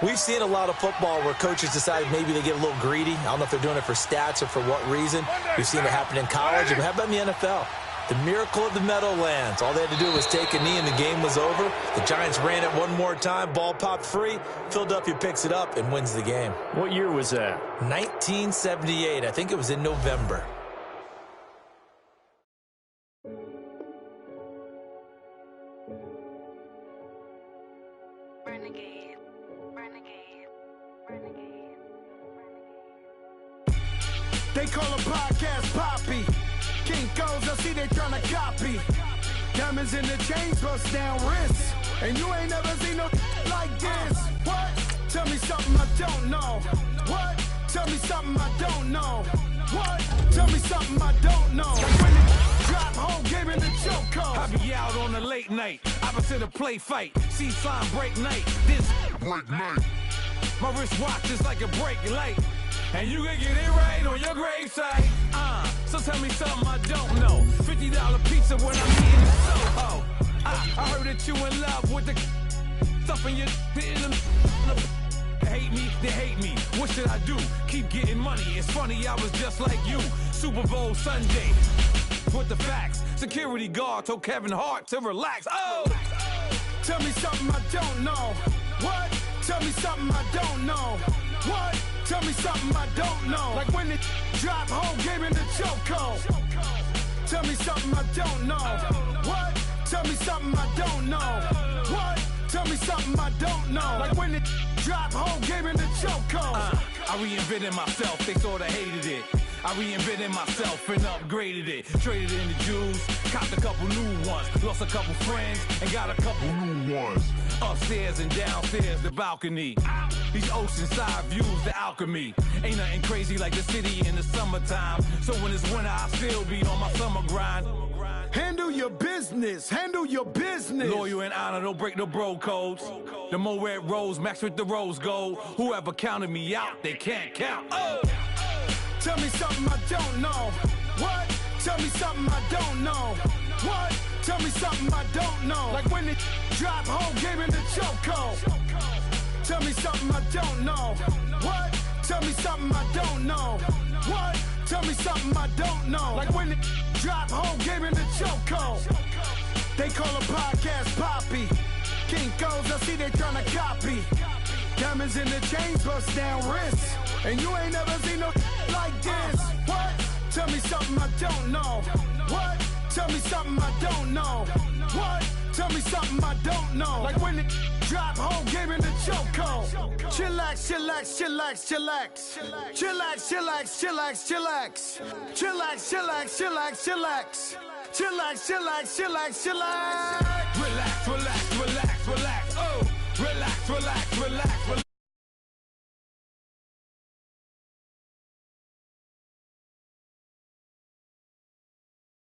we've seen a lot of football where coaches decide maybe they get a little greedy. I don't know if they're doing it for stats or for what reason. We've seen it happen in college. And how about in the NFL? The miracle of the Meadowlands. All they had to do was take a knee and the game was over. The Giants ran it one more time. Ball popped free. Philadelphia picks it up and wins the game. What year was that? 1978. I think it was in November. Renegade. Renegade. Renegade. They call a podcast Poppy. Kinkos, I see they tryna copy. Diamonds in the chains, bust down wrists. And you ain't never seen no like this. What? Tell me something I don't know. What? Tell me something I don't know. What? Tell me something I don't know. Like when it drop, whole game in the chokehold. I be out on a late night, opposite a play fight. See slime break night, this break night. My wrist watch is like a brake light. And you can get it right on your gravesite. So tell me something I don't know. $50 pizza when I'm eating in Soho. I heard that you in love with the stuff in your hate me, they hate me. What should I do? Keep getting money. It's funny, I was just like you. Super Bowl Sunday. With the facts. Security guard told Kevin Hart to relax. Oh! Tell me something I don't know. What? Tell me something I don't know. What? Tell me something I don't know. Like when it drop, whole game in the chokehold. Tell me something I don't know. What? Tell me something I don't know. What? Tell me something I don't know. Like when it drop, whole game in the chokehold. I reinvented myself, they sorta hated it. I reinvented myself and upgraded it. Traded in the Jews, copped a couple new ones. Lost a couple friends and got a couple new ones. Upstairs and downstairs, the balcony. These oceanside views, the alchemy. Ain't nothing crazy like the city in the summertime. So when it's winter, I still be on my summer grind. Handle your business, handle your business. Loyal and honor, don't break no bro codes. The more red rose, max with the rose gold. Whoever counted me out, they can't count. Oh! Tell me something I don't know. What? Tell me something I don't know. What? Tell me something I don't know. Like when the drop whole game in the chokehold. Tell me something I don't know. What? Tell me something I don't know. What? Tell me something I don't know. Like when the drop whole game in the chokehold. They call a podcast Poppy. Kinkos, I see they tryna copy. Diamonds in the chains, bust down wrists. And you ain't never seen no like this. What? Tell me something I don't know. What? Tell me something I don't know. What? Tell me something I don't know. Like when the drop whole game in the chokehold. Chillax, chillax, chillax, chillax. Chillax, chillax, chillax, chillax. Chillax, chillax, chillax, chillax. Chillax, chillax, chillax, chillax. Relax, relax, relax, relax. Oh, relax, relax, relax, relax.